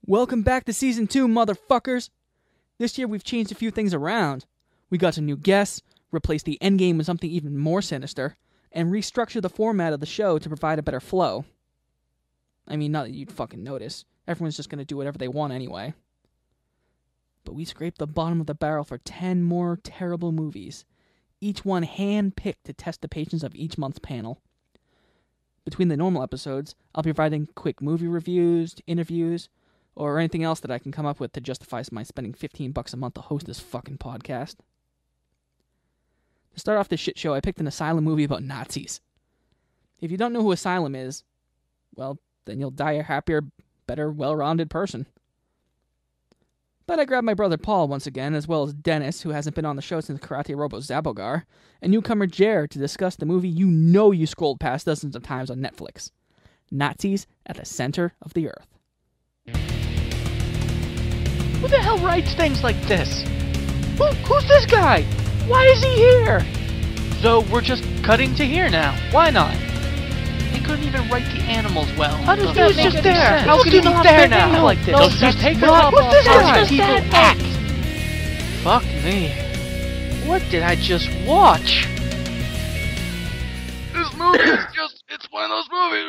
Welcome back to Season 2, motherfuckers! This year we've changed a few things around. We got some new guests, replaced the endgame with something even more sinister, and restructured the format of the show to provide a better flow. I mean, not that you'd fucking notice. Everyone's just gonna do whatever they want anyway. But we scraped the bottom of the barrel for 10 more terrible movies, each one hand-picked to test the patience of each month's panel. Between the normal episodes, I'll be providing quick movie reviews, interviews, or anything else that I can come up with to justify my spending $15 a month to host this fucking podcast. To start off this shit show, I picked an Asylum movie about Nazis. If you don't know who Asylum is, well, then you'll die a happier, better, well-rounded person. But I grabbed my brother Paul once again, as well as Dennis, who hasn't been on the show since Karate Robo Zabogar, and newcomer Jere to discuss the movie you scrolled past dozens of times on Netflix. Nazis at the Center of the Earth. Who the hell writes things like this? Who's this guy? Why is he here? So we're just cutting to here now. Why not? They couldn't even write the animals well. How does that make any sense? How could he be there now? Like this? No, just take not what's this guy? People act. Fuck me. What did I just watch? This movie is just, it's one of those movies.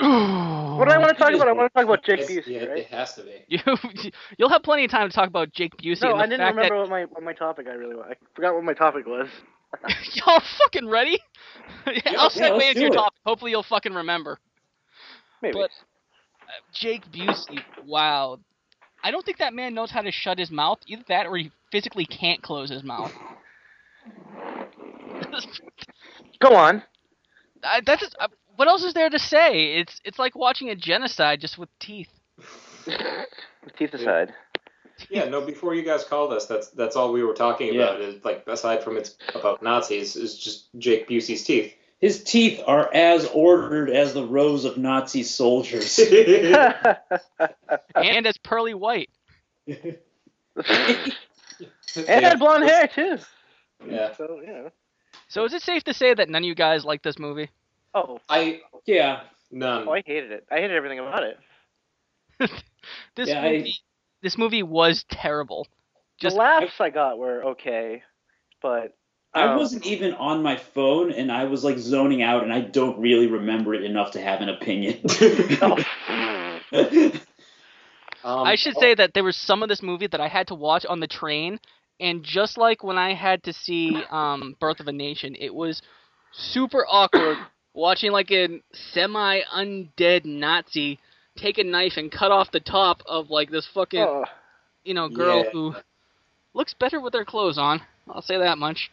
What do I want to talk about? I want to talk about Jake Busey, yeah, right? It has to be. You'll have plenty of time to talk about Jake Busey. No, and I didn't remember what my topic I forgot what my topic was. Y'all fucking ready? I'll segue into your topic. Hopefully you'll fucking remember. Maybe. But Jake Busey, wow. I don't think that man knows how to shut his mouth. Either that or he physically can't close his mouth. Go on. What else is there to say? It's like watching a genocide just with teeth. Teeth aside. Yeah, no. Before you guys called us, that's all we were talking about. Is like aside from it's about Nazis, is just Jake Busey's teeth. His teeth are as ordered as the rows of Nazi soldiers. And as pearly white. And had blonde hair too. Yeah. So yeah. So is it safe to say that none of you guys like this movie? Oh. None. Oh, I hated it. I hated everything about it. This movie was terrible. The laughs I got were okay, but I wasn't even on my phone, and I was like zoning out, and I don't really remember it enough to have an opinion. I should say that there was some of this movie that I had to watch on the train, and just like when I had to see Birth of a Nation, it was super awkward watching like a semi-undead Nazi take a knife and cut off the top of like this fucking, girl who looks better with their clothes on. I'll say that much.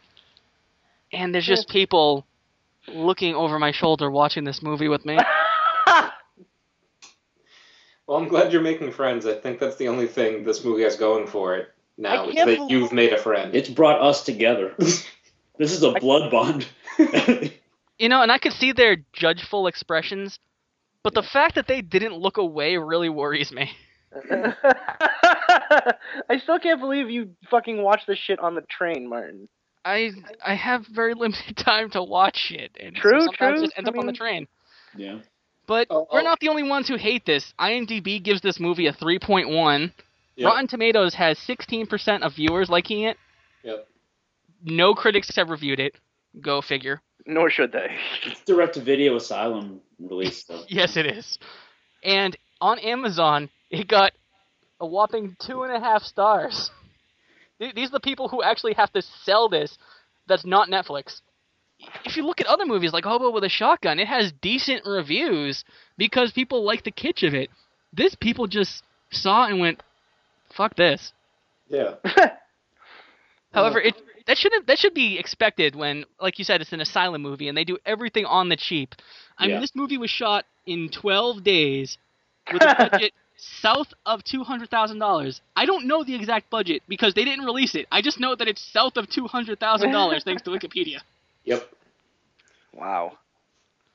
And there's just people looking over my shoulder watching this movie with me. Well, I'm glad you're making friends. I think that's the only thing this movie has going for it now, is that you've made a friend. It's brought us together. This is a blood bond. And I could see their judgeful expressions, but the fact that they didn't look away really worries me. I still can't believe you fucking watched this shit on the train, Martin. I have very limited time to watch it, and sometimes it ends up on the train. Yeah. But we're not the only ones who hate this. IMDb gives this movie a 3.1. Yep. Rotten Tomatoes has 16% of viewers liking it. Yep. No critics have reviewed it. Go figure. Nor should they. It's direct-to-video Asylum release, though. Yes, it is. And on Amazon, it got a whopping 2.5 stars. These are the people who actually have to sell this. That's not Netflix. If you look at other movies like Hobo with a Shotgun, it has decent reviews because people like the kitsch of it. This people just saw and went, fuck this. Yeah. However, that should be expected when, like you said, it's an Asylum movie and they do everything on the cheap. I mean, this movie was shot in 12 days with a budget south of $200,000. I don't know the exact budget because they didn't release it. I just know that it's south of $200,000 thanks to Wikipedia. Yep. Wow.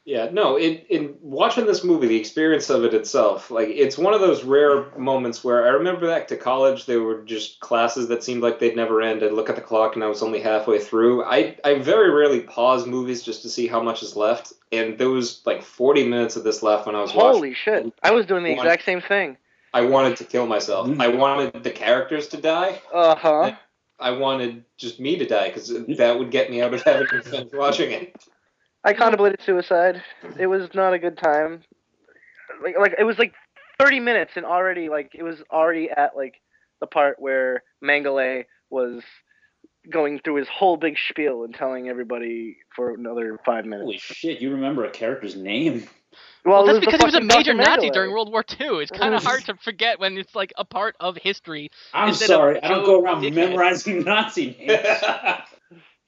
Yeah, no, in watching this movie, the experience of it itself, like, it's one of those rare moments where I remember back to college, there were just classes that seemed like they'd never end. I'd look at the clock and I was only halfway through. I very rarely pause movies just to see how much is left, and there was like 40 minutes of this left when I was watching. Holy shit, I was doing the exact same thing. I wanted to kill myself. I wanted the characters to die. Uh-huh. I wanted just me to die, because that would get me out of having to finish watching it. I contemplated suicide. It was not a good time. Like it was like 30 minutes and already it was already at the part where Mengele was going through his whole big spiel and telling everybody for another 5 minutes. Holy shit, you remember a character's name? Well, that's because he was a major Nazi during World War II. It's kind of hard to forget when it's like a part of history. I'm sorry, I don't go around memorizing Nazi names.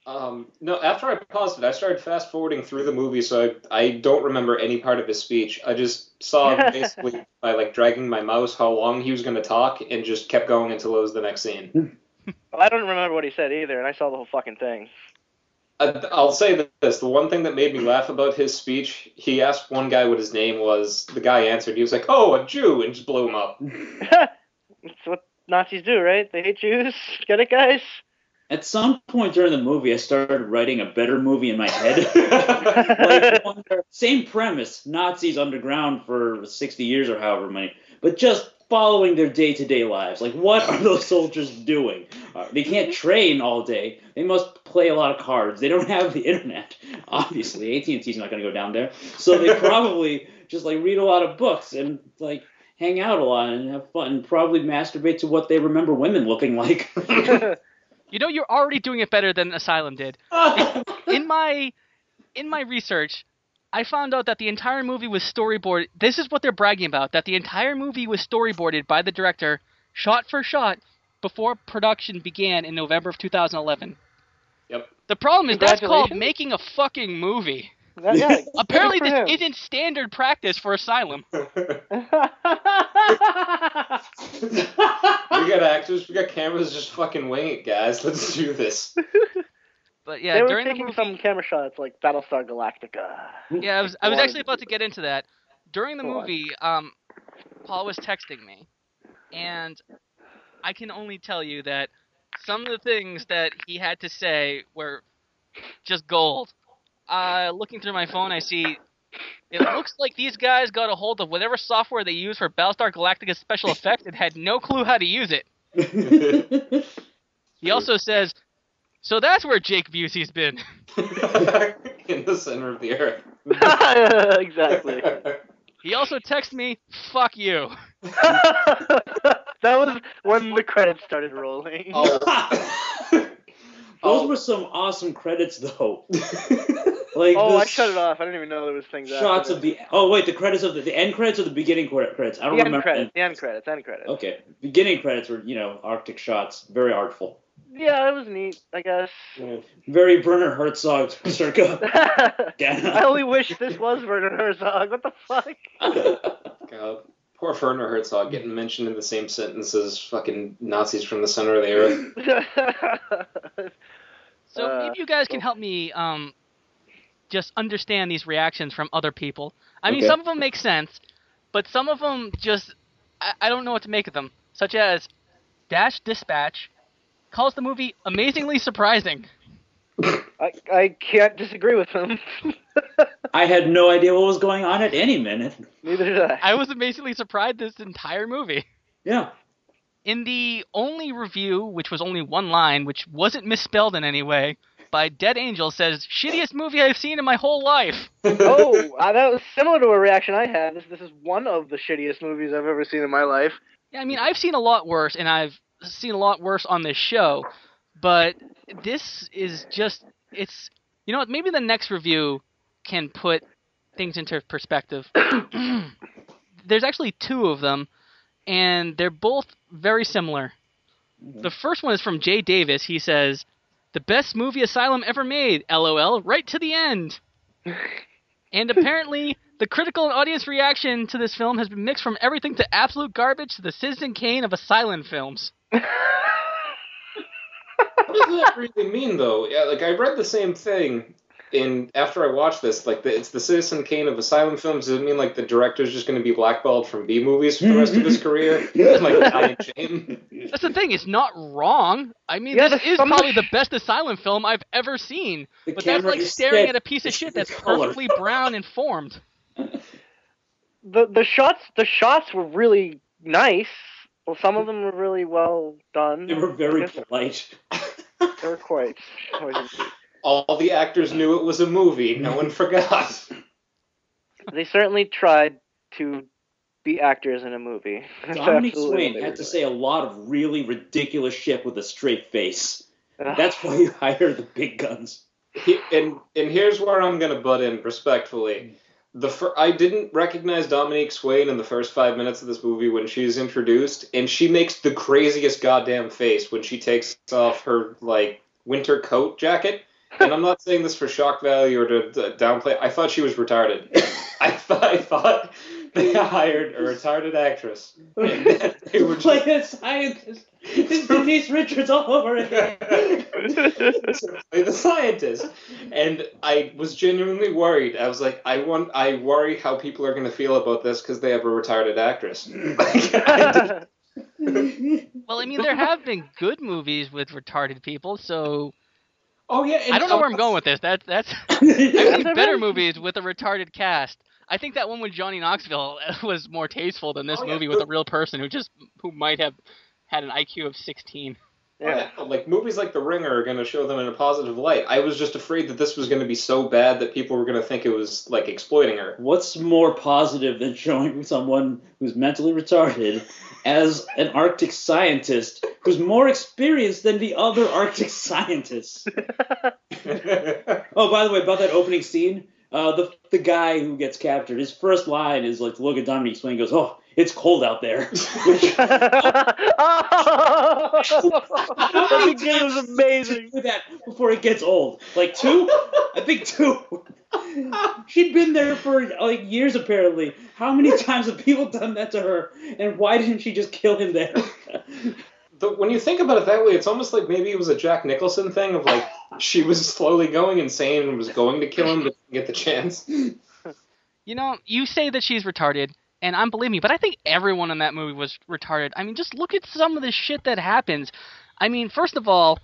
No, after I paused it, I started fast forwarding through the movie, so I don't remember any part of his speech. I just saw basically by dragging my mouse how long he was going to talk, and just kept going until it was the next scene. Well, I don't remember what he said either, and I saw the whole fucking thing. I'll say this: the one thing that made me laugh about his speech, he asked one guy what his name was. The guy answered. He was like, "Oh, a Jew," and just blew him up. That's what Nazis do, right? They hate Jews. Get it, guys? At some point during the movie, I started writing a better movie in my head. Same premise: Nazis underground for 60 years or however many, but just following their day-to-day lives. What are those soldiers doing? They can't train all day. They must play a lot of cards. They don't have the internet. Obviously, AT&T's not going to go down there. So they probably just read a lot of books and hang out a lot and have fun and probably masturbate to what they remember women looking like. You're already doing it better than Asylum did. In my research, I found out that the entire movie was storyboarded. This is what they're bragging about, that the entire movie was storyboarded by the director, shot for shot, before production began in November of 2011. Yep. The problem is that's called making a fucking movie. Yeah, apparently this isn't standard practice for Asylum. We got actors, we got cameras, just fucking wing it, guys. Let's do this. But yeah, they were during taking the movie, some camera shots like Battlestar Galactica. Yeah, I was actually about to get into that. During the movie, Paul was texting me, and I can only tell you that some of the things that he had to say were just gold. Looking through my phone, I see it looks like these guys got a hold of whatever software they use for Battlestar Galactica's special effects and had no clue how to use it. He also says, "So that's where Jake Busey's been." In the center of the earth. Exactly. He also texted me, "Fuck you." That was when the credits started rolling. Those were some awesome credits, though. I shut it off. I didn't even know there was things. Shots of the. Oh wait, the credits of the end credits or the beginning credits? I don't remember. The end credits. Okay, beginning credits were Arctic shots, very artful. Yeah, it was neat, I guess. Very Werner Herzog circa. I only wish this was Werner Herzog. What the fuck? God, poor Werner Herzog getting mentioned in the same sentence as fucking Nazis from the center of the earth. So maybe you guys can help me just understand these reactions from other people. I mean, some of them make sense, but some of them just I don't know what to make of them. Such as Dash Dispatch calls the movie amazingly surprising. I can't disagree with him. I had no idea what was going on at any minute. Neither did I. I was amazingly surprised this entire movie. Yeah. In the only review, which was only one line, which wasn't misspelled in any way, by Dead Angel says, "Shittiest movie I've seen in my whole life." That was similar to a reaction I had. This is one of the shittiest movies I've ever seen in my life. Yeah, I mean, I've seen a lot worse, and I've seen a lot worse on this show, but this is just, it's, maybe the next review can put things into perspective. There's actually two of them, and they're both very similar. The first one is from Jay Davis. He says, "The best movie Asylum ever made, LOL, right to the end." And apparently, the critical and audience reaction to this film has been mixed from everything to absolute garbage to the Citizen Kane of Asylum films. What does that really mean, though? Yeah, I read the same thing after I watched this. It's the Citizen Kane of Asylum films. Does it mean the director's just going to be blackballed from B movies for the rest of his career? Dying shame? That's the thing. It's not wrong. I mean, this is probably the best Asylum film I've ever seen. But that's like staring at a piece of shit that's perfectly brown and formed. The shots were really nice. Well, some of them were really well done. They were very polite. They were quite. All the actors knew it was a movie. No one forgot. They certainly tried to be actors in a movie. Dominic Swain had to say a lot of really ridiculous shit with a straight face. That's why you hire the big guns. And here's where I'm going to butt in respectfully. I didn't recognize Dominique Swain in the first 5 minutes of this movie when she's introduced, and she makes the craziest goddamn face when she takes off her winter coat jacket. And I'm not saying this for shock value or to downplay. I thought she was retarded. I thought they hired a retarded actress. And they were just... like a scientist. It's Denise Richards all over again. Play the scientist. And I was genuinely worried. I was like, I worry how people are going to feel about this because they have a retarded actress. Well, I mean, there have been good movies with retarded people, so... Oh, yeah. I don't know where I'm going with this. That's I've seen better movies with a retarded cast. I think that one with Johnny Knoxville was more tasteful than this movie with a real person who might have had an IQ of 16. Yeah. Like movies like The Ringer are going to show them in a positive light. I was just afraid that this was going to be so bad that people were going to think it was like exploiting her. What's more positive than showing someone who's mentally retarded as an Arctic scientist who's more experienced than the other Arctic scientists? Oh, by the way, about that opening scene, the guy who gets captured, his first line is like, look at Dominique Swain, goes, "Oh, it's cold out there." That beginning was amazing. Do that before it gets old. Like 2? I think 2. She'd been there for like years apparently. How many times have people done that to her? And why didn't she just kill him there? When you think about it that way, it's almost like maybe it was a Jack Nicholson thing of like she was slowly going insane and was going to kill him but didn't get the chance. You know, you say that she's retarded, and I'm believing you, but I think everyone in that movie was retarded. I mean, just look at some of the shit that happens. I mean, first of all,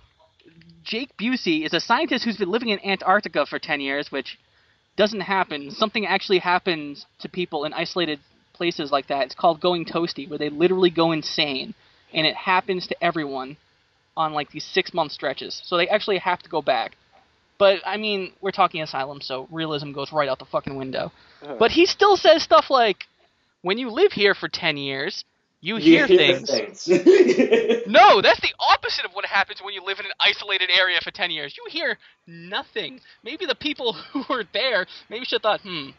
Jake Busey is a scientist who's been living in Antarctica for 10 years, which doesn't happen. Something actually happens to people in isolated places like that. It's called going toasty, where they literally go insane, and it happens to everyone on like these 6-month stretches. So they actually have to go back. But, I mean, we're talking asylum, so realism goes right out the fucking window. But he still says stuff like, when you live here for 10 years, you hear things. No, that's the opposite of what happens when you live in an isolated area for 10 years. You hear nothing. Maybe the people who were there maybe should have thought,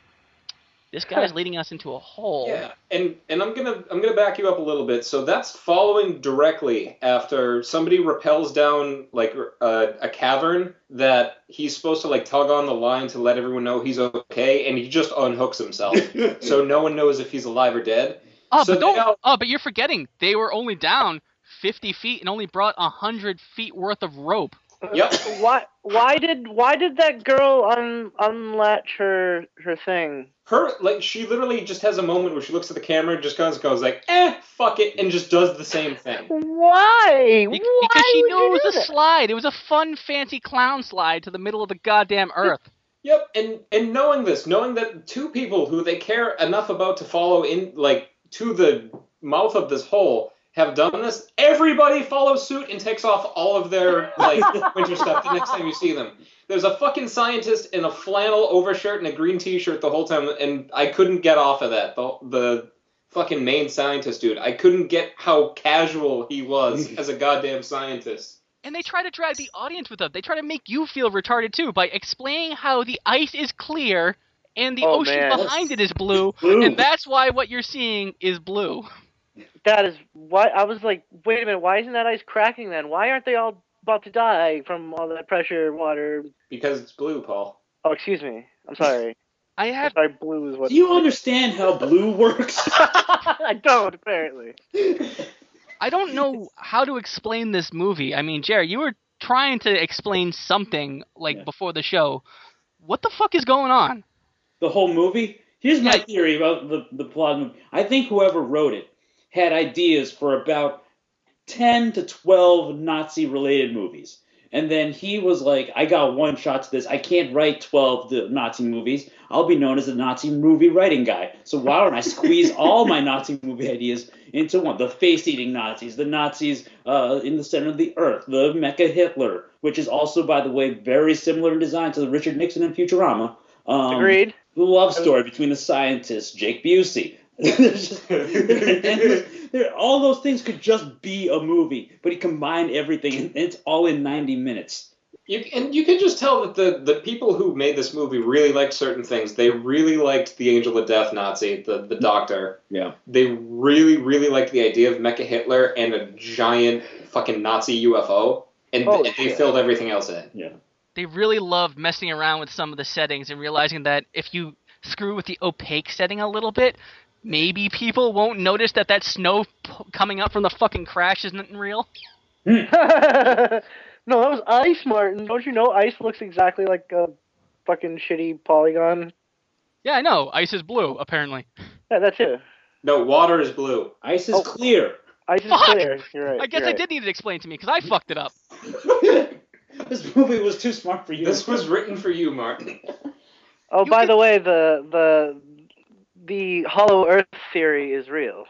this guy's leading us into a hole. Yeah, and I'm gonna back you up a little bit. So that's following directly after somebody rappels down like a cavern that he's supposed to like tug on the line to let everyone know he's okay, and he just unhooks himself, so no one knows if he's alive or dead. But you're forgetting they were only down 50 feet and only brought 100 feet worth of rope. Yep. Why did that girl unlatch her thing? She literally just has a moment where she looks at the camera and just goes like, fuck it, and just does the same thing. Why? Because she knew it was a slide. It was a fun, fancy clown slide to the middle of the goddamn earth. Yep, and knowing that 2 people who they care enough about to follow in, like, to the mouth of this hole have done this, everybody follows suit and takes off all of their like winter stuff the next time you see them. There's a fucking scientist in a flannel overshirt and a green t-shirt the whole time, and I couldn't get off of that. The fucking main scientist dude, I couldn't get how casual he was as a goddamn scientist. And they try to drag the audience with them. They try to make you feel retarded too by explaining how the ice is clear and the ocean behind it is blue, and that's why what you're seeing is blue. That is why I was like, wait a minute, why isn't that ice cracking then? Why aren't they all about to die from all that pressure, water? Because it's blue, Paul. Oh, excuse me. I'm sorry. I'm sorry, blue is what... Do you understand how blue works? I don't, apparently. I don't know how to explain this movie. I mean, Jere, you were trying to explain something before the show. What the fuck is going on? The whole movie? Here's my theory about the plot of the movie. I think whoever wrote it had ideas for about 10 to 12 Nazi-related movies. And then he was like, I got one shot to this. I can't write 12 Nazi movies. I'll be known as the Nazi movie writing guy. So why don't I squeeze all my Nazi movie ideas into one? The face-eating Nazis, the Nazis in the center of the earth, the Mecha Hitler, which is also, by the way, very similar in design to the Richard Nixon in Futurama. Agreed. The love story between the scientist, Jake Busey. All those things could just be a movie, but he combined everything, and it's all in 90 minutes. You can just tell that the people who made this movie really liked certain things. They really liked the Angel of Death Nazi, the doctor. Yeah. They really, really liked the idea of Mecha Hitler and a giant fucking Nazi UFO, and they filled everything else in. Yeah. They really loved messing around with some of the settings and realizing that if you screw with the opaque setting a little bit, maybe people won't notice that snow coming up from the fucking crash isn't real. No, that was ice, Martin. Don't you know ice looks exactly like a fucking shitty polygon? Yeah, I know. Ice is blue, apparently. Yeah, that too. No, water is blue. Ice is clear. Ice is clear. You're right. I guess I did need to explain to me, because I fucked it up. This movie was too smart for you. This was written for you, Martin. Oh, by the way, the hollow Earth theory is real.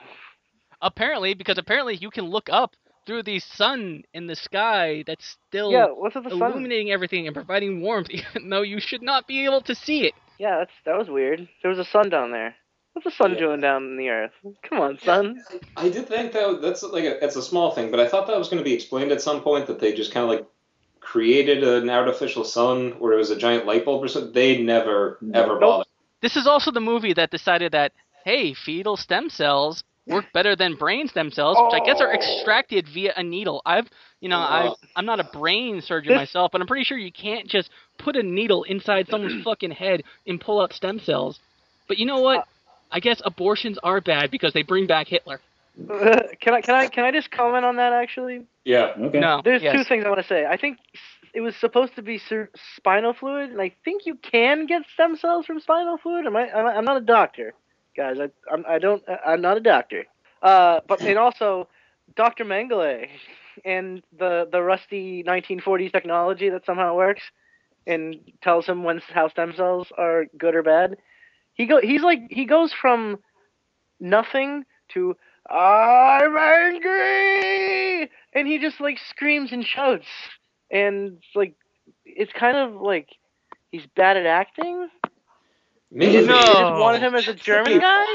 Apparently, because you can look up through the sun in the sky that's still what's with the sun? illuminating everything and providing warmth, even though you should not be able to see it. Yeah, that was weird. There was a sun down there. What's the sun doing down in the Earth? Come on, sun. I did think that's like it's a small thing, but I thought that was going to be explained at some point, that they just kind of like created an artificial sun where it was a giant light bulb or something. They never ever bothered. This is also the movie that decided that, hey, fetal stem cells work better than brain stem cells, which I guess are extracted via a needle. I'm not a brain surgeon myself, but I'm pretty sure you can't just put a needle inside someone's fucking head and pull out stem cells. But you know what? I guess abortions are bad because they bring back Hitler. Can I just comment on that actually? Yeah. Okay. No. There's two things I want to say. I think it was supposed to be spinal fluid, and I think you can get stem cells from spinal fluid. I'm not a doctor, guys. I'm not a doctor. And also, Dr. Mengele and the rusty 1940s technology that somehow works and tells him how stem cells are good or bad. He goes from nothing to I'm angry, and he just like screams and shouts, and like it's kind of like he's bad at acting. Maybe They just wanted him as a German guy.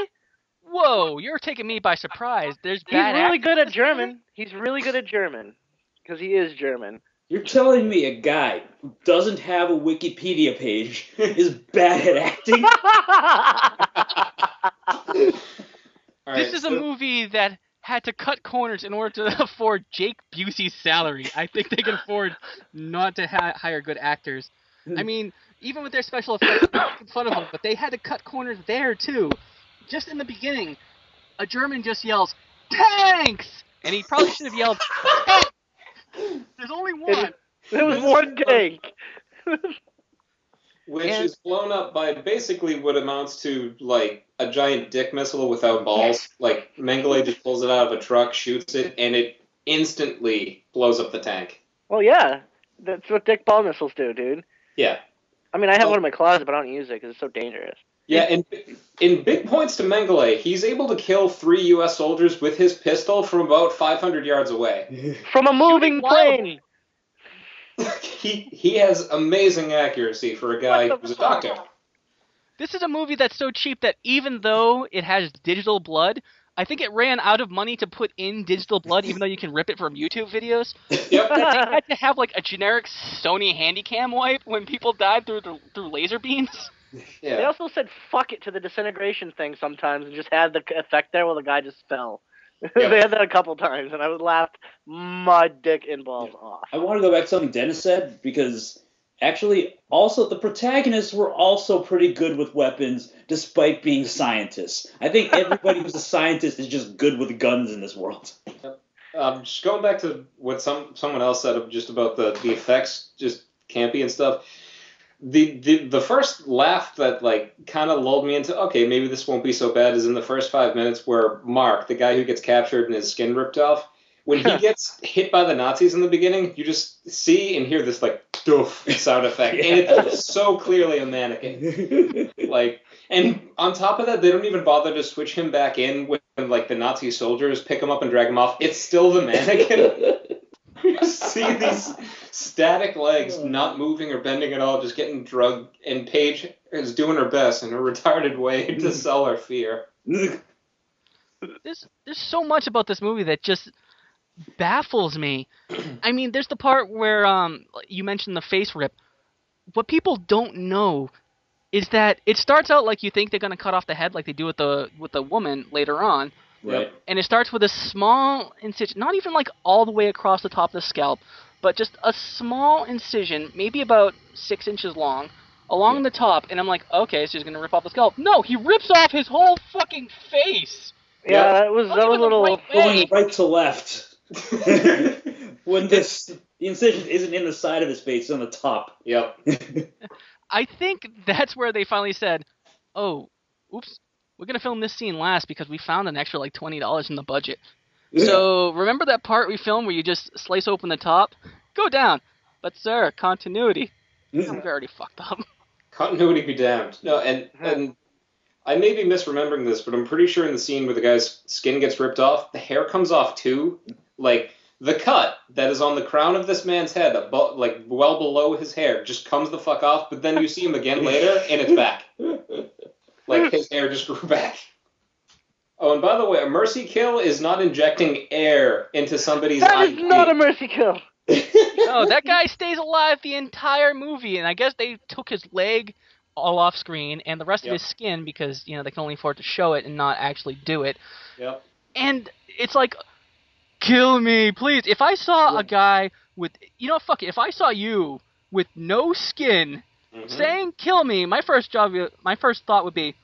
Whoa, you're taking me by surprise. He's really good at German. He's really good at German because he is German. You're telling me a guy who doesn't have a Wikipedia page is bad at acting? This is a movie that had to cut corners in order to afford Jake Busey's salary. I think they can afford not to hire good actors. I mean, even with their special effects, I'm making fun of them, but they had to cut corners there, too. Just in the beginning, a German just yells, "Tanks!" And he probably should have yelled, "Tanks!" There's only one. There was one tank. Which is blown up by basically what amounts to, like, a giant dick missile without balls. Like, Mengele just pulls it out of a truck, shoots it, and it instantly blows up the tank. Well, yeah. That's what dick ball missiles do, dude. Yeah. I mean, I have one in my closet, but I don't use it because it's so dangerous. Yeah, and in big points to Mengele, he's able to kill 3 U.S. soldiers with his pistol from about 500 yards away. From a moving plane! He has amazing accuracy for a guy who's a doctor. This is a movie that's so cheap that even though it has digital blood, I think it ran out of money to put in digital blood, even though you can rip it from YouTube videos. Yep. They had to have like a generic Sony Handycam wipe when people died through laser beams. Yeah. They also said fuck it to the disintegration thing sometimes and just had the effect there while the guy just fell. Yep. They had that a couple times, and I would laugh my dick and balls off. I want to go back to something Dennis said, because actually, also, the protagonists were also pretty good with weapons, despite being scientists. I think everybody who's a scientist is just good with guns in this world. Just going back to what someone else said just about the effects, just campy and stuff. The first laugh that like kind of lulled me into, okay, maybe this won't be so bad, is in the first 5 minutes where Mark, the guy who gets captured and his skin ripped off, when he gets hit by the Nazis in the beginning, you just see and hear this like doof sound effect, and it's so clearly a mannequin. Like, and on top of that, they don't even bother to switch him back in when like the Nazi soldiers pick him up and drag him off. It's still the mannequin. You see these static legs not moving or bending at all, just getting drugged, and Paige is doing her best in a retarded way to sell her fear. There's so much about this movie that just baffles me. I mean, there's the part where you mentioned the face rip. What people don't know is that it starts out like you think they're gonna cut off the head like they do with the woman later on. Right. And it starts with a small incision, not even like all the way across the top of the scalp, but just a small incision, maybe about 6 inches long, along the top. And I'm like, okay, so he's gonna rip off the scalp. No, he rips off his whole fucking face. Yeah, that was a little going right to left. When the incision isn't in the side of his face, it's on the top. Yep. I think that's where they finally said, oh, oops, we're going to film this scene last because we found an extra like $20 in the budget. So remember that part we filmed where you just slice open the top? Go down. But sir, continuity. We've already fucked up. Continuity be damned. No, and I may be misremembering this, but I'm pretty sure in the scene where the guy's skin gets ripped off, the hair comes off too. Like, the cut that is on the crown of this man's head, like well below his hair, just comes the fuck off, but then you see him again later, and it's back. Like, his hair just grew back. Oh, and by the way, a mercy kill is not injecting air into somebody's eye. That is not a mercy kill! No, that guy stays alive the entire movie, and I guess they took his leg all off screen, and the rest of his skin, because, you know, they can only afford to show it and not actually do it. Yep. And it's like, kill me, please. If I saw a guy with, you know, fuck it, if I saw you with no skin saying kill me, my first thought would be,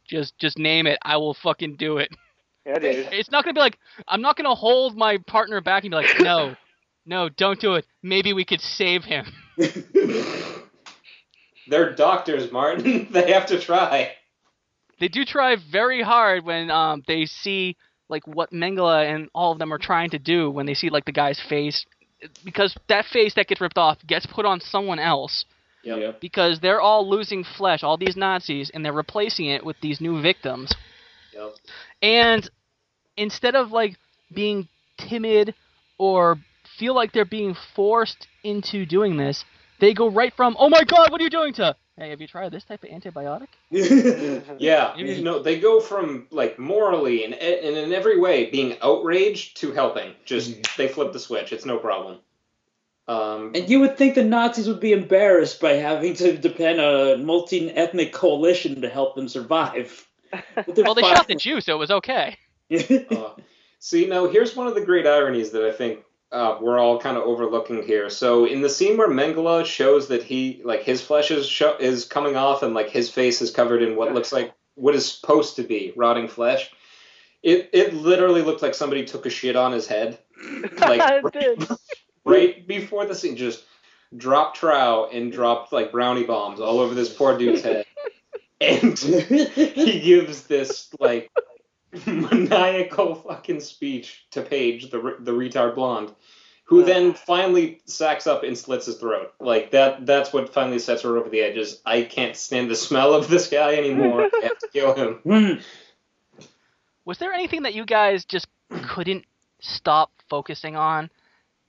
just name it, I will fucking do it. Yeah, dude. It's not gonna be like, I'm not gonna hold my partner back and be like, no, don't do it. Maybe we could save him. They're doctors, Martin. They have to try. They do try very hard when they see like what Mengele and all of them are trying to do when they see like the guy's face, because that face that gets ripped off gets put on someone else. Yep. Because they're all losing flesh, all these Nazis, and they're replacing it with these new victims. Yep. And instead of like being timid or feel like they're being forced into doing this, they go right from, oh my god, what are you doing, to, hey, have you tried this type of antibiotic? Yeah, they go from, like, morally and in every way being outraged to helping. Just, they flip the switch. It's no problem. And you would think the Nazis would be embarrassed by having to depend on a multi-ethnic coalition to help them survive. Well, they shot the Jew, so it was okay. See, now, here's one of the great ironies that I think we're all kind of overlooking here. So in the scene where Mengele shows that he, like, his flesh is coming off and, like, his face is covered in what looks like what is supposed to be rotting flesh, it literally looked like somebody took a shit on his head. Like, right before the scene, just dropped trow and dropped, like, brownie bombs all over this poor dude's head. And he gives this, like, maniacal fucking speech to Paige, the retard blonde, who then finally sacks up and slits his throat. Like, that's what finally sets her over the edges. I can't stand the smell of this guy anymore. I have to kill him. Was there anything that you guys just couldn't stop focusing on?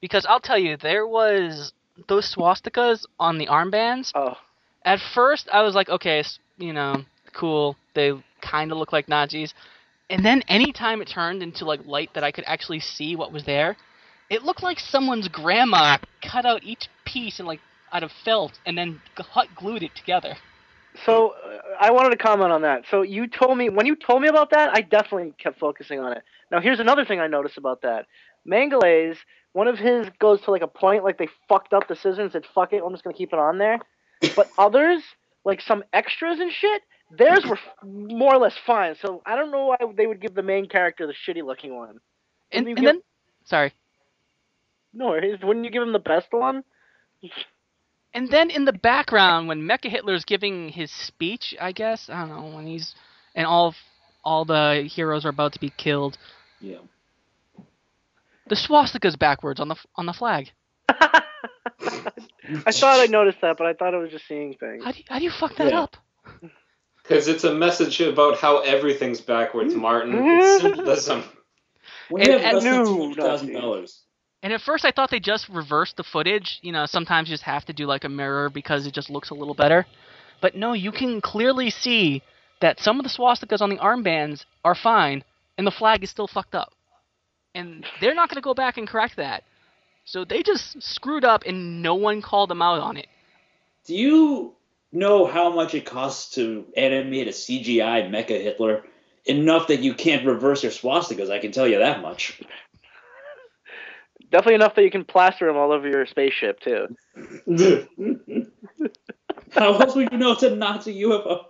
Because I'll tell you, there was those swastikas on the armbands. Oh. At first, I was like, okay, you know, cool. They kind of look like Nazis. And then anytime it turned into like light that I could actually see what was there, it looked like someone's grandma cut out each piece and like out of felt and then hot glued it together. So I wanted to comment on that. So when you told me about that, I definitely kept focusing on it. Now here's another thing I noticed about that. Mengele's, one of his goes to like a point, like they fucked up the scissors and said, fuck it, I'm just going to keep it on there. But others, like some extras and shit, theirs were more or less fine. So I don't know why they would give the main character the shitty looking one. Sorry. No worries. Wouldn't you give him the best one? And then in the background, when Mecha Hitler's giving his speech, I guess, I don't know, when he's, and all the heroes are about to be killed. Yeah. The swastika's backwards on the flag. I thought I noticed that, but I thought I was just seeing things. How do you fuck that up? Because it's a message about how everything's backwards, Martin. It's symbolism. We have less than $200,000. And at first I thought they just reversed the footage. You know, sometimes you just have to do like a mirror because it just looks a little better. But no, you can clearly see that some of the swastikas on the armbands are fine, and the flag is still fucked up. And they're not going to go back and correct that. So they just screwed up, and no one called them out on it. Do you know how much it costs to animate a CGI Mecha Hitler? Enough that you can't reverse your swastikas, I can tell you that much. Definitely enough that you can plaster them all over your spaceship, too. How else would you know it's a Nazi UFO?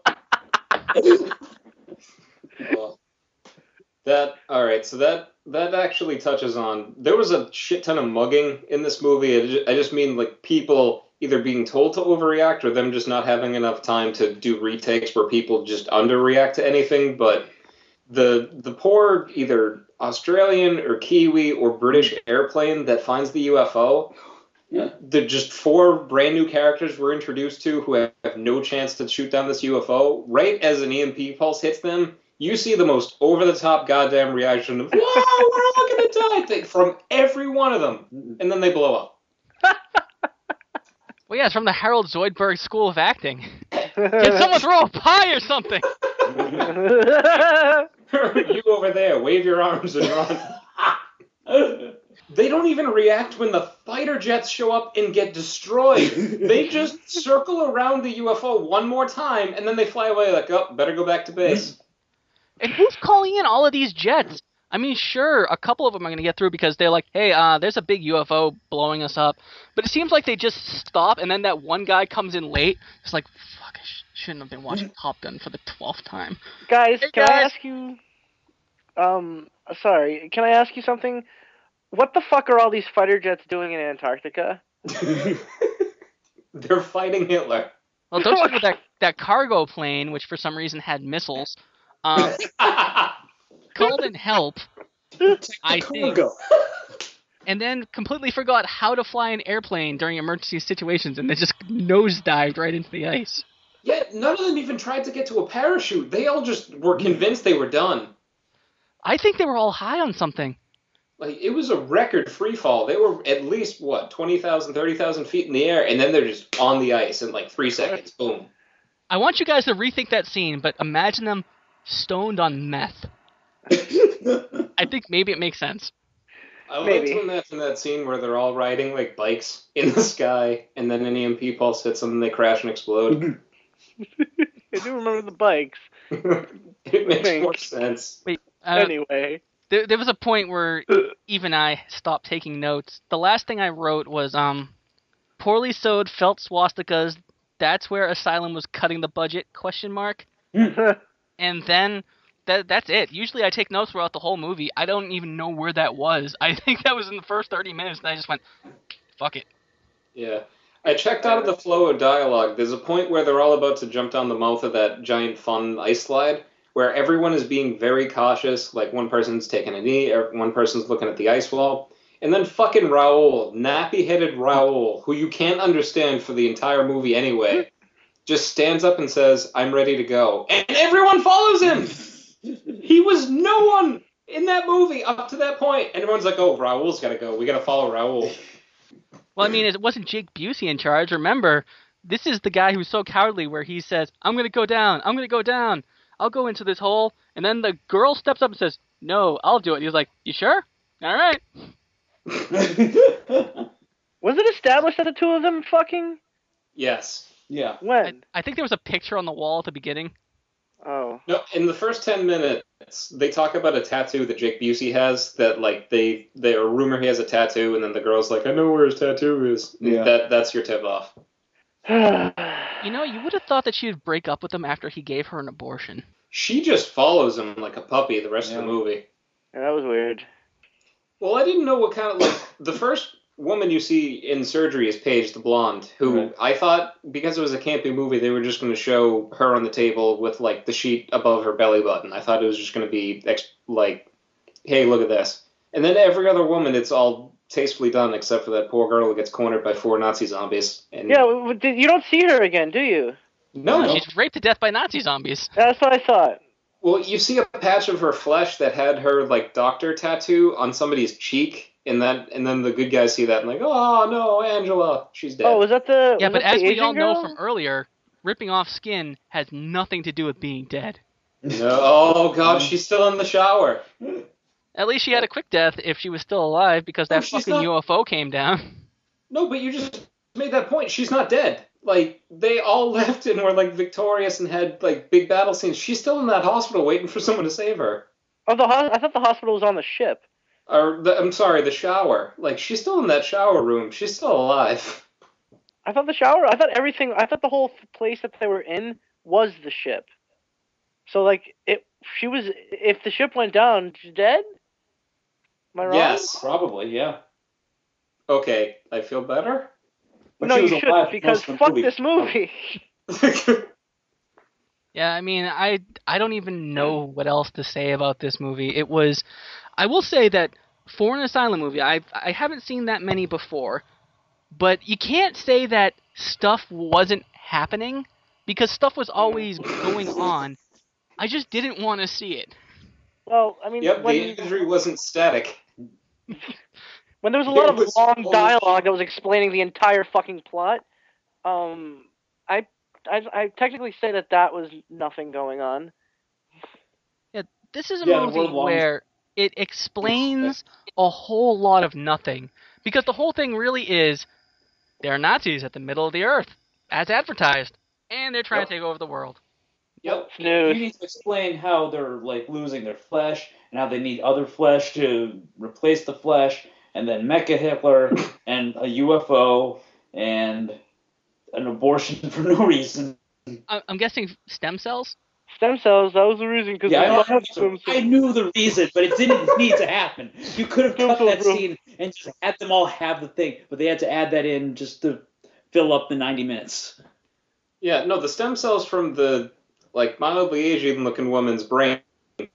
Well, so that actually touches on... There was a shit ton of mugging in this movie. I just mean, like, people either being told to overreact or them just not having enough time to do retakes where people just underreact to anything, but... The poor either Australian or Kiwi or British airplane that finds the UFO, the just 4 brand new characters we're introduced to who have no chance to shoot down this UFO, right as an EMP pulse hits them, you see the most over-the-top goddamn reaction of, whoa, we're all gonna die, from every one of them, and then they blow up. Well, yeah, it's from the Harold Zoidberg School of Acting. Can someone throw a pie or something? You over there, wave your arms and run. They don't even react when the fighter jets show up and get destroyed. They just circle around the UFO one more time, and then they fly away like, oh, better go back to base. And who's calling in all of these jets? I mean, sure, a couple of them are going to get through because they're like, hey, there's a big UFO blowing us up. But it seems like they just stop, and then that one guy comes in late. It's like, fuck, I shouldn't have been watching Top Gun for the 12th time. Guys, can I ask you... sorry, can I ask you something? What the fuck are all these fighter jets doing in Antarctica? They're fighting Hitler. Well, don't you know that cargo plane, which for some reason had missiles, called in help, I think, and then completely forgot how to fly an airplane during emergency situations, and they just nosedived right into the ice. Yeah, none of them even tried to get to a parachute. They all just were convinced they were done. I think they were all high on something. Like, it was a record free fall. They were at least, 20,000, 30,000 feet in the air, and then they're just on the ice in, 3 seconds. Boom. I want you guys to rethink that scene, but imagine them stoned on meth. I think maybe it makes sense. I like to imagine that scene where they're all riding, bikes in the sky, and then an EMP pulse hits them and they crash and explode. I do remember the bikes. It makes more sense. Wait, anyway. There was a point where even I stopped taking notes. The last thing I wrote was, poorly sewed felt swastikas, that's where Asylum was cutting the budget, ? And then, that's it. Usually I take notes throughout the whole movie. I don't even know where that was. I think that was in the first 30 minutes, and I just went, fuck it. Yeah. I checked out of the flow of dialogue. There's a point where they're all about to jump down the mouth of that giant fun ice slide, where everyone is being very cautious, like one person's taking a knee, or one person's looking at the ice wall, and then fucking Raoul, nappy-headed Raoul, who you can't understand for the entire movie anyway, just stands up and says, I'm ready to go. And everyone follows him! He was no one in that movie up to that point. And everyone's like, oh, Raoul's gotta go. We gotta follow Raoul. Well, I mean, it wasn't Jake Busey in charge. Remember, this is the guy who's so cowardly where he says, I'm gonna go down. I'll go into this hole. And then the girl steps up and says, no, I'll do it. And he's like, you sure? All right. Was it established that the two of them fucking? Yes. Yeah. When? I think there was a picture on the wall at the beginning. Oh. No, in the first 10 minutes, they talk about a tattoo that Jake Busey has that, they a rumor he has a tattoo, and then the girl's like, I know where his tattoo is. Yeah. That's your tip-off. You know, you would have thought that she would break up with him after he gave her an abortion. She just follows him like a puppy the rest of the movie. Yeah, that was weird. Well, I didn't know what kind of, the first woman you see in surgery is Paige, the blonde, who I thought, because it was a campy movie, they were just going to show her on the table with, the sheet above her belly button. I thought it was just going to be, hey, look at this. And then every other woman, it's all tastefully done except for that poor girl who gets cornered by 4 Nazi zombies. And Yeah, you don't see her again, do you? no, she's raped to death by Nazi zombies. That's what I thought. Well, you see a patch of her flesh that had her like doctor tattoo on somebody's cheek, and then the good guys see that and like, oh no, Angela, she's dead. Oh, was that the? Yeah, was but that as the we Asian all know girl? from earlier, ripping off skin has nothing to do with being dead. No, oh god, she's still in the shower. At least she had a quick death if she was still alive because that fucking UFO came down. No, but you just made that point. She's not dead. Like, they all left and were, like, victorious and had, like, big battle scenes. She's still in that hospital waiting for someone to save her. Oh, I thought the hospital was on the ship. I'm sorry, the shower. Like, she's still in that shower room. She's still alive. I thought the shower. I thought the whole place that they were in was the ship. So, like, if the ship went down, she's dead? Am I wrong? Yes. Probably, yeah. Okay, I feel better? But no, she was you alive shouldn't, because for most of the fuck movie. this movie. Yeah, I mean, I don't even know what else to say about this movie. It was, I will say that for an asylum movie, I haven't seen that many before, but you can't say that stuff wasn't happening, because stuff was always going on. I just didn't want to see it. Well, I mean, Yep, the imagery wasn't static. when there was a lot of was long all- dialogue that was explaining the entire fucking plot, I technically say that was nothing going on. Yeah, this is a Yeah, there movie were long- where it explains a whole lot of nothing, because the whole thing really is there are Nazis at the middle of the earth, as advertised, and they're trying to take over the world. Yep. Snooze. You need to explain how they're like losing their flesh and how they need other flesh to replace the flesh, and then Mecha Hitler and a UFO and an abortion for no reason. I'm guessing stem cells? Stem cells, that was the reason, because Yeah, I knew the reason, but it didn't need to happen. You could have cut that scene and just had them all have the thing, but they had to add that in just to fill up the 90 minutes. Yeah, no, the stem cells from the, like, mildly Asian-looking woman's brain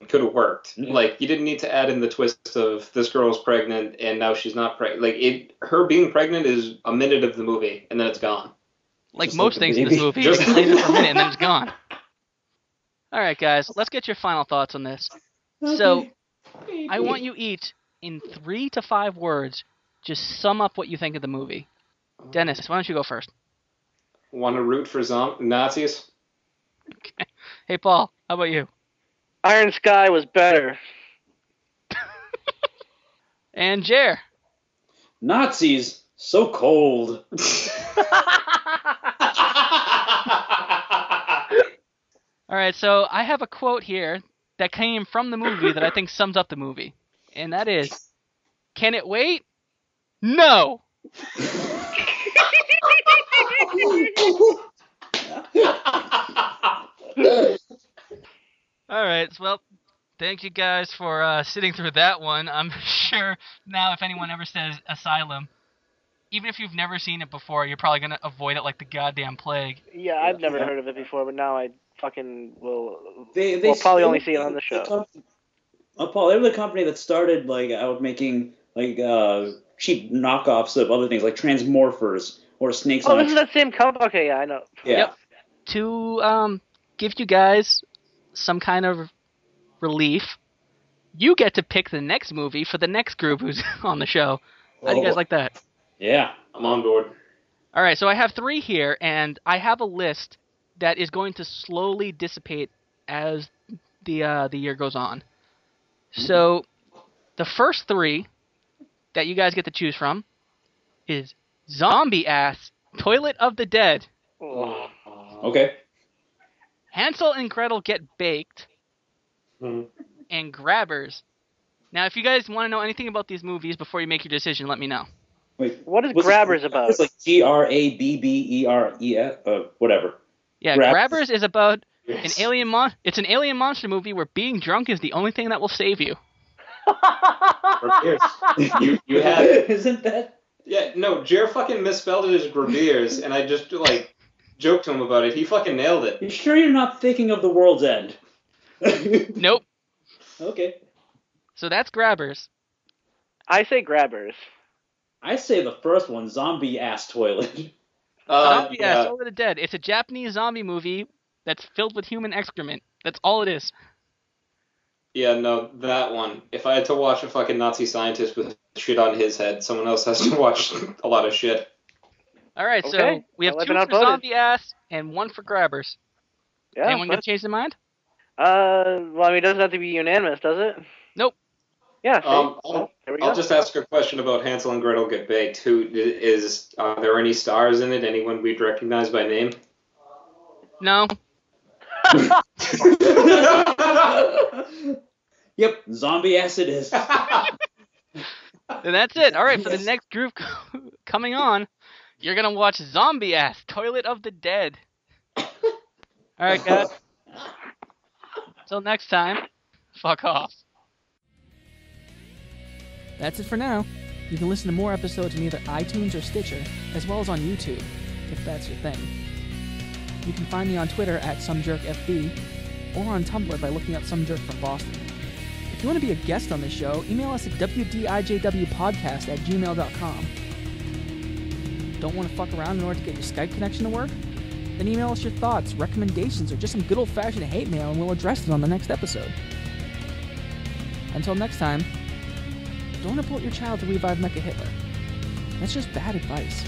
could have worked. Yeah. Like, you didn't need to add in the twist of this girl's pregnant and now she's not pregnant. Like, her being pregnant is a minute of the movie, and then it's gone. Like Just most like a things in this baby. movie, Just- it explains it for a minute and then it's gone. Alright guys, let's get your final thoughts on this. So, I want you each, in 3 to 5 words, just sum up what you think of the movie. Dennis, why don't you go first? Want to root for Nazis? Hey Paul, how about you? Iron Sky was better. And Jere. Nazis, so cold. Alright, so I have a quote here that came from the movie that I think sums up the movie. And that is, can it wait? No! Alright, well, thank you guys for sitting through that one. I'm sure now if anyone ever says Asylum, even if you've never seen it before, you're probably going to avoid it like the goddamn plague. Yeah, I've never heard of it before, but now I fucking will. They We'll probably only see it on the show. Paul, they were the company that started like out making like cheap knockoffs of other things like Transmorphers or Snakes Oh, on this is that same company. Okay, yeah, I know. Yeah. Yep. To give you guys some kind of relief, you get to pick the next movie for the next group who's on the show. How do you guys like that? Yeah. I'm on board. All right, so I have 3 here, and I have a list that is going to slowly dissipate as the year goes on. So, the first 3 that you guys get to choose from is Zombie Ass, Toilet of the Dead, Oh. Okay. Hansel and Gretel Get Baked, and Grabbers. Now, if you guys want to know anything about these movies before you make your decision, let me know. Wait. What is what's Grabbers it, about? It's like Grabberes, whatever. Yeah, Grabbers. Grabbers is about an alien It's an alien monster movie where being drunk is the only thing that will save you. You had it. Isn't that? Yeah, no, Jer fucking misspelled it as Grabeers, and I just, like, joked to him about it. He fucking nailed it. You sure you're not thinking of The World's End? Nope. Okay. So that's Grabbers. I say Grabbers. I say the first one, zombie ass toilet. Zombie Ass, Toilet of the Dead. It's a Japanese zombie movie that's filled with human excrement. That's all it is. Yeah, no, that one. If I had to watch a fucking Nazi scientist with shit on his head, someone else has to watch a lot of shit. All right, Okay. so we have 2 for Zombie Ass and 1 for Grabbers. Yeah. Anyone gonna change their mind? Well, I mean, it doesn't have to be unanimous, does it? Nope. Yeah. There we go. I'll just ask a question about Hansel and Gretel Get Baked. Are there any stars in it? Anyone we'd recognize by name? No. Yep, zombie ass it is. And that's it. All right, for the next group coming on, you're gonna watch Zombie Ass, Toilet of the Dead. All right, guys. Until next time, fuck off. That's it for now. You can listen to more episodes on either iTunes or Stitcher, as well as on YouTube, if that's your thing. You can find me on Twitter at SomeJerkFB, or on Tumblr by looking up Some Jerk from Boston. If you want to be a guest on the show, email us at wdijwpodcast@gmail.com. Don't want to fuck around in order to get your Skype connection to work? Then email us your thoughts, recommendations, or just some good old-fashioned hate mail and we'll address it on the next episode. Until next time, don't report your child to revive Mecha Hitler. That's just bad advice.